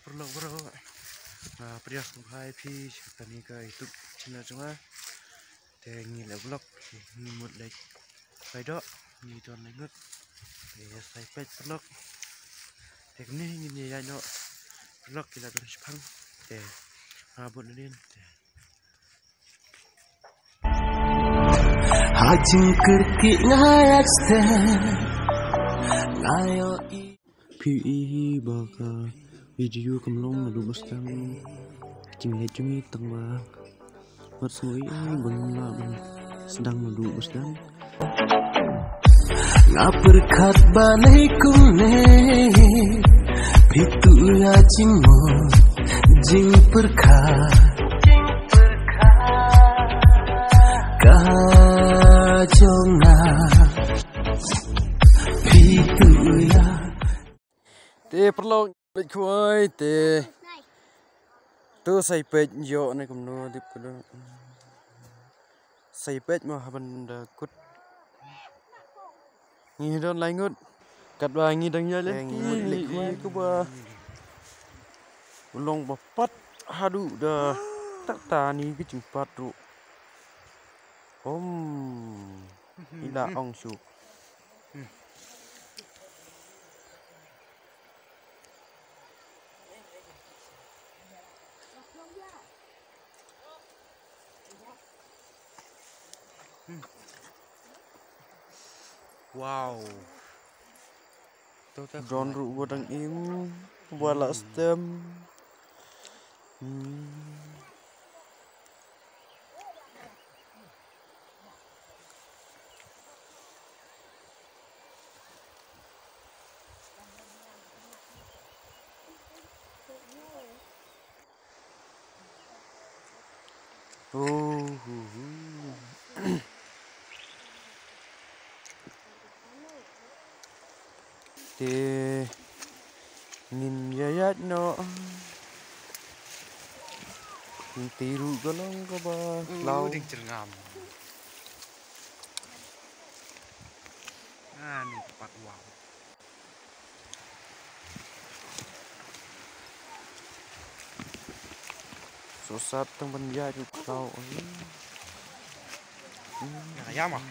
perlu bro. Nah, pria kumpai pi tani ka itu Cina cuma tengi le blok ni mut le pai do ni ton le ngut ya sai pet blok teknik ni ya no blok kita terus pang abot nin hajing kerki ngayak sten ngayo PE baka video kemlong lalu bustang cimi cumi tengah bersui bengla sedang lalu bustang ngaperkat banai kumne pitu ya cimo jing perkat kajonga pitu ya te perlu lek kuai te tu sai pet yo ne kumno dip kulo sai pet mo haban da kut ngi don lai ngut kat ba ngi dang ya le lek kuai ku ba ulong ba pat hadu da tak tani ki jumpat ru ila ong su wow drone ru bodang im wala stem te nin yayat no nin tiru galong ka ba lau ding cerngam ni tepat wow susah temen ya juga kau ayam ah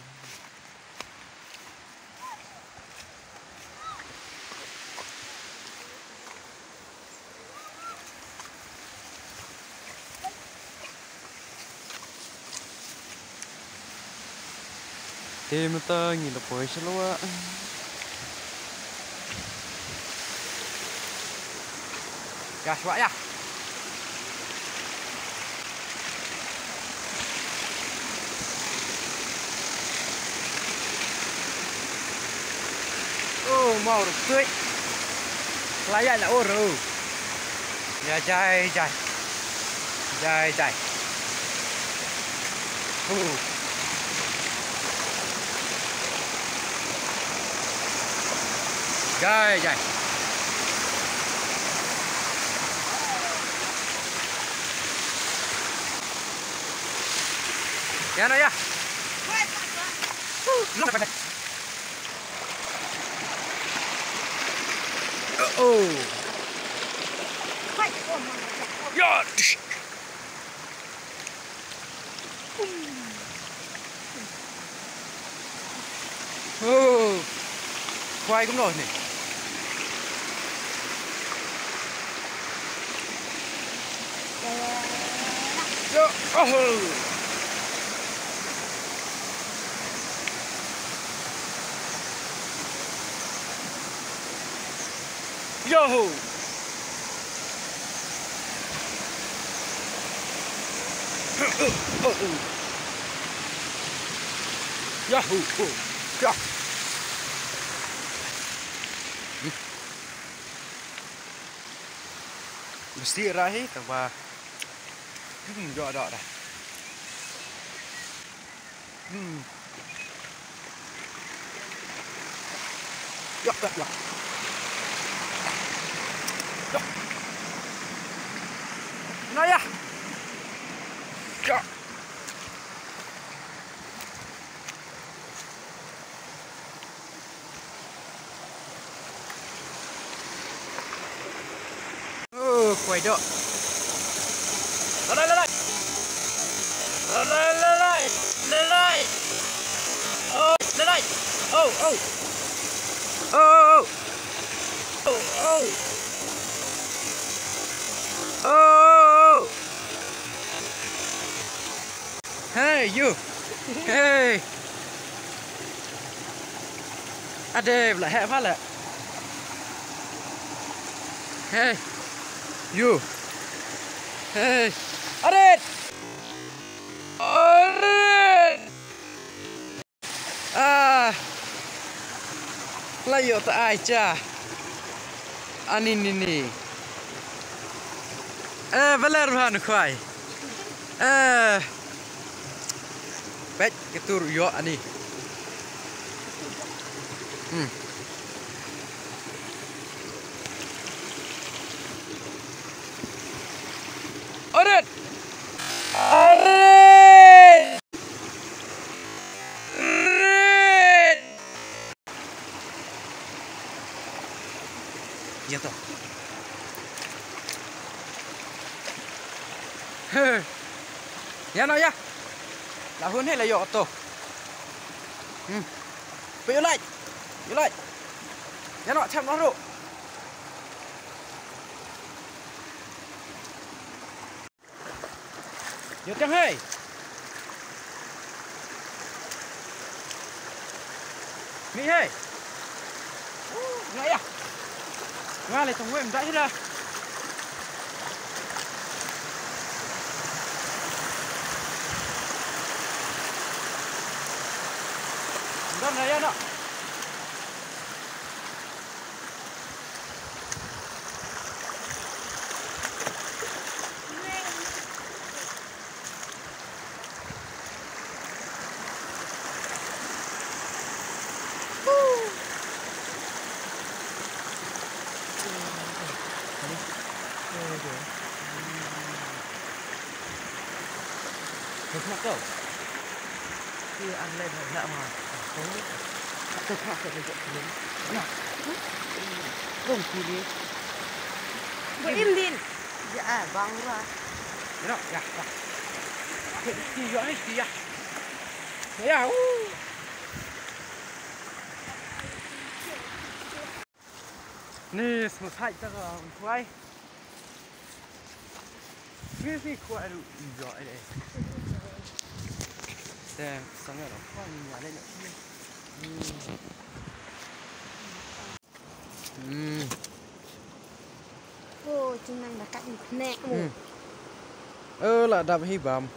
mata ngi lepoy selwa gas wa ya mau được tươi lại là ô rồi nhà dài dài dài dài dài dài ya nó ya lúc này ya khoai cũng rồi này Yo! Yahoo! Yeah. Mesti rahi tanpa dok dah. Ya. Nah ya. Ya. quay đó lên lên lên lên lên lên lên oh lên lên oh oh oh oh oh oh hey you hey ade lại hẹ phát lại hey you hey ade layo ta ai cha ani ni valer han khoai bet cái tur yo ani Oret ya toh ya no ya là hơn hay là dọ tổ bị lại ya no chăm nó rồi Nhớ chẳng hay Mỹ hay Ngại à Ngại lại tổng nguyện đã hết ra Đâm này anh ạ Thực mặc đâu khi ăn lên phải lạ mà thực mặc sẽ phải dậy lên nào không kỳ đi vậy im đi dạ vâng rồi thế nào dạ thế kỳ rõ hết kỳ à thế à nè một thay ta rồi quay cái quay được giỏi đấy Xem, xong rồi nó khoan nhà lên nữa Ồ, chúng mình đã cắt một nẹ là đập hi bầm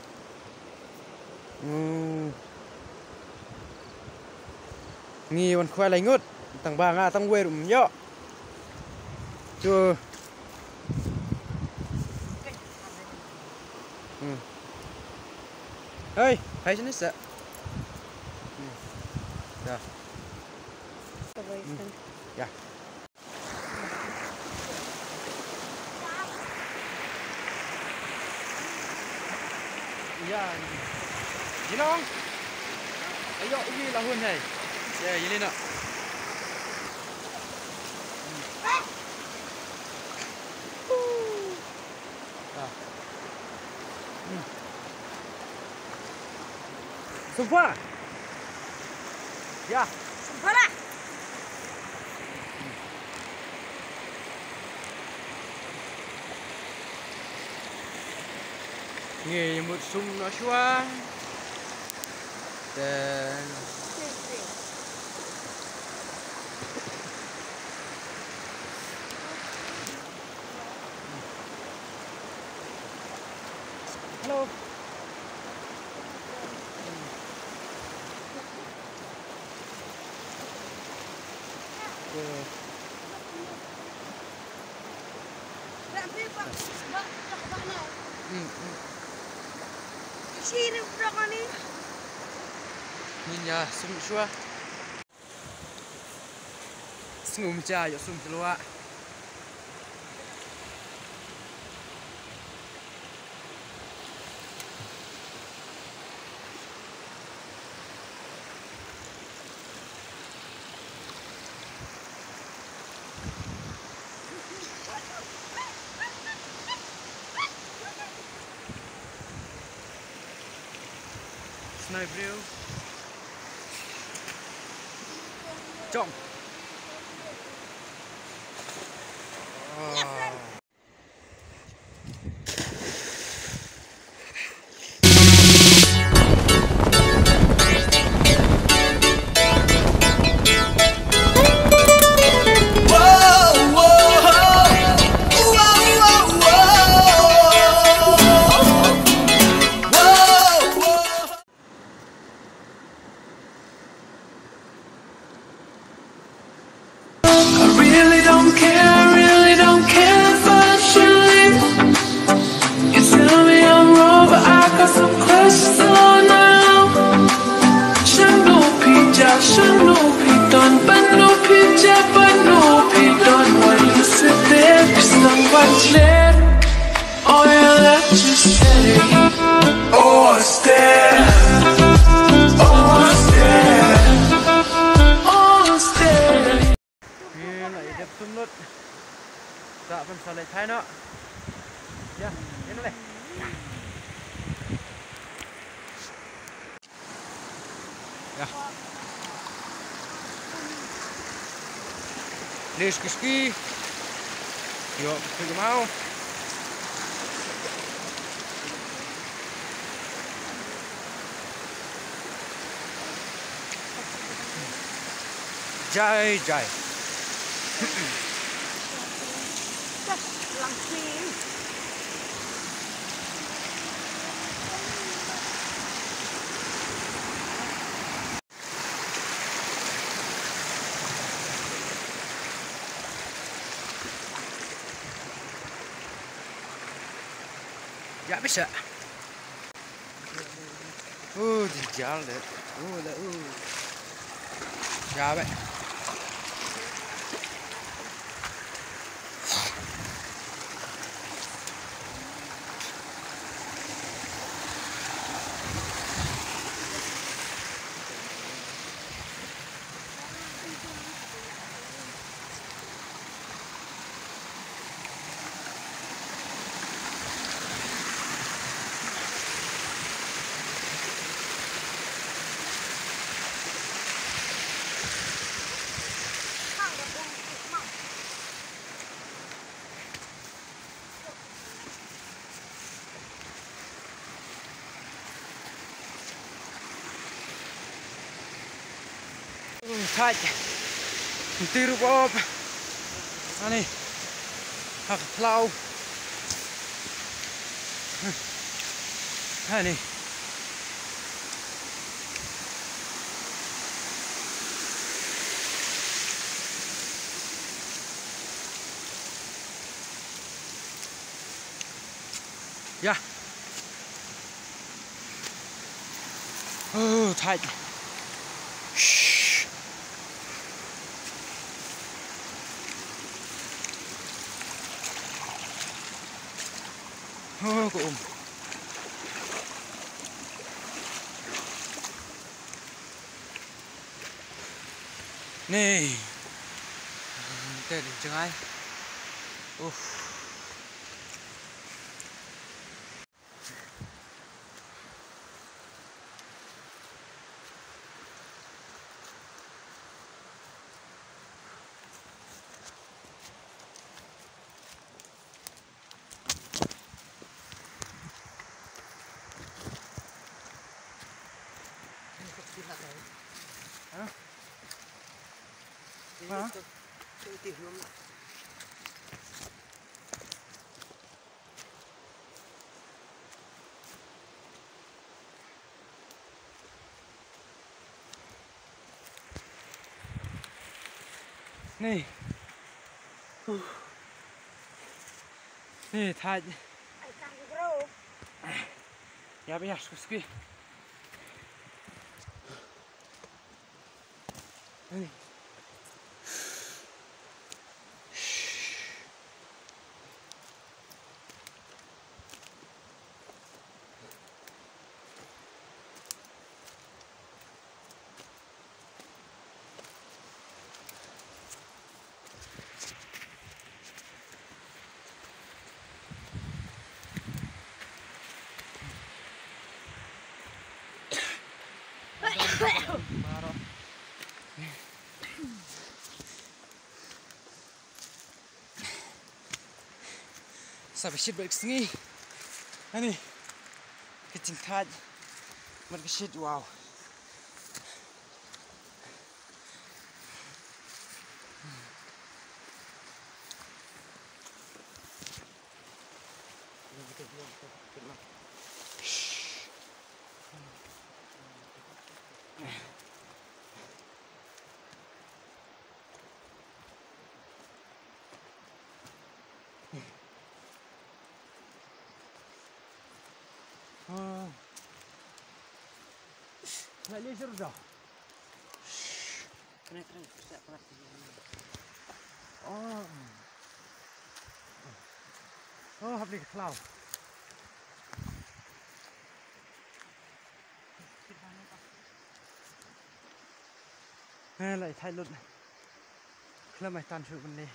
Nghi còn khoai lấy ngút Thằng bà ngà tăng quê đùm nhọ Chưa Ê, thấy chứ nít sợ Dạ Dạ Dạ Gì nó không? Đấy dọ gì là hơn thầy Dạ, gì lên ạ Sumpah Ya Sumpah lah Nghề một sung nó xóa Dan Hello Sini berapa nih? Minyak sum xua Sum cha yo sum keluar này bêu trọng dạ vẫn sao lại thay nữa nha đến đây ya Leski yo pergi mau jai jai ya bisa jalan deh ya vậy Thay tiru bob ani hak lau ani ya thay cô nè tên chừng ai hả? Nè nè thay ya bây giờ ski nè sampai shit balik sini. Ini kecing taj, mereka shit wow. Nak lihat seru dah. Kena pusat pelat. Oh, habis ke cloud. Lại thay luật này. Là mày tàn sự vấn đề.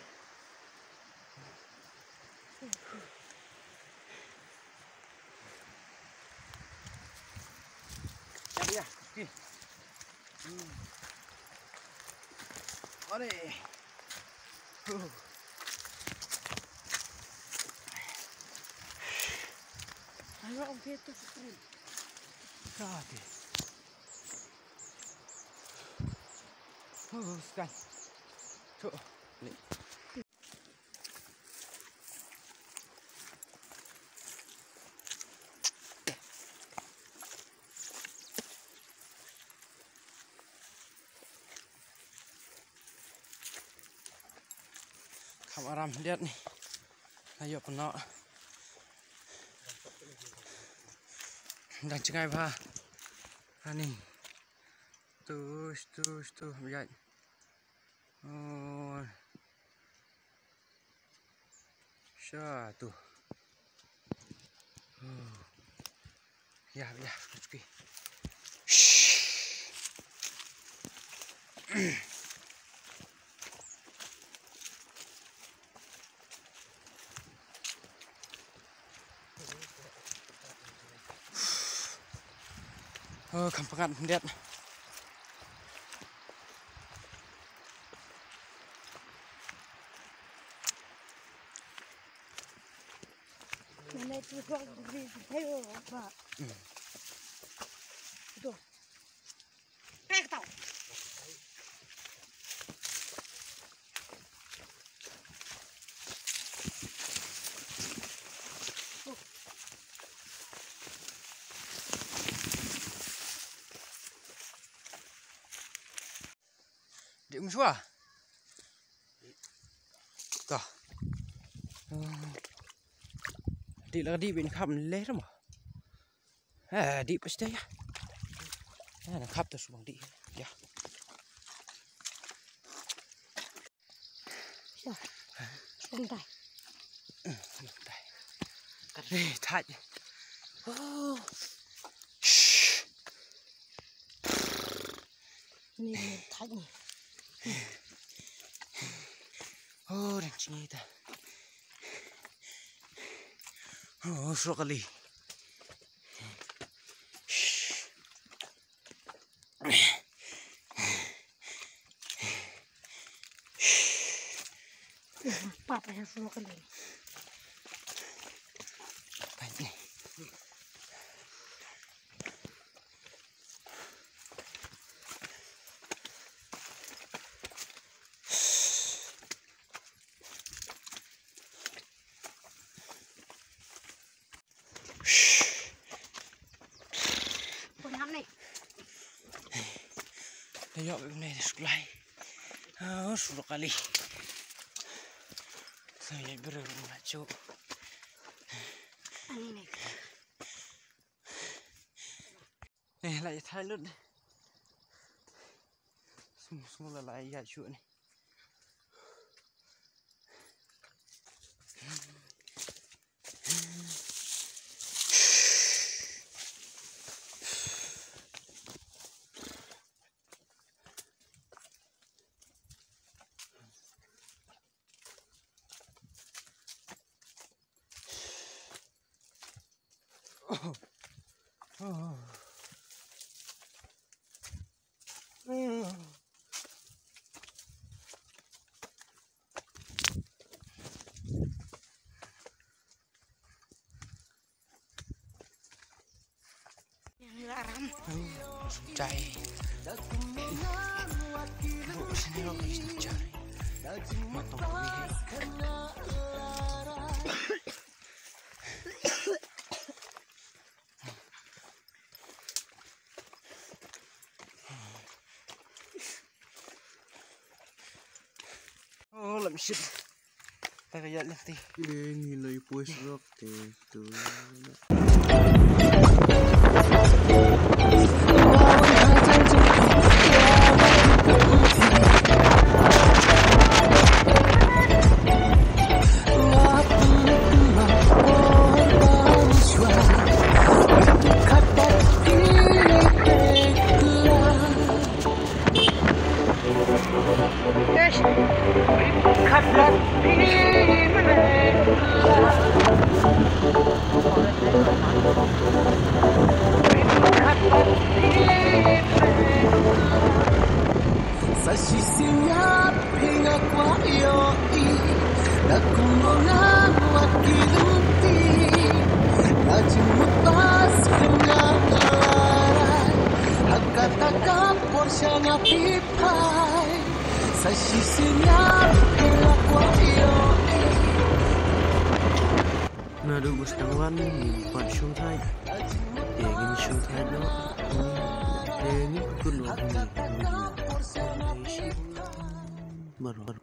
Đi à, kì. Ở đây. Ayo ông kia tôi sẽ Sao thì. Sky. Chỗ. Lên. Aram lihat nih, ayo penuh. Dan cengai bah, ani, tuh, lihat. Oh, satu. Ya, rezeki. Kampangan lihat. Mana itu kau beri tahu apa? Itu. Pek tahu. Đi uống xua. Tao. Đi là đi bên khắp lé lắm mà. Đi bớt đấy. Nó khắp tôi xuống đi. Ya. Xuống tay. Xuống tay. Đi thay. Ini thay. Dan cingit ta. Suruh kali. Papa yang suruh kali. Baik. Ayo ini sekolah. Suruh kali. Saya bermacam. Lại thay luôn. Semua lại ya chuyện này. สนใจลูกฉันเราไม่สนใจมาตรงนี้โอ้ลำชิดแต่ก็ยัดเลยนี่เลยป่วยสลบเตะตัวNado gustawan nimpan syungthai ingin syungthai no ini kulur ini baru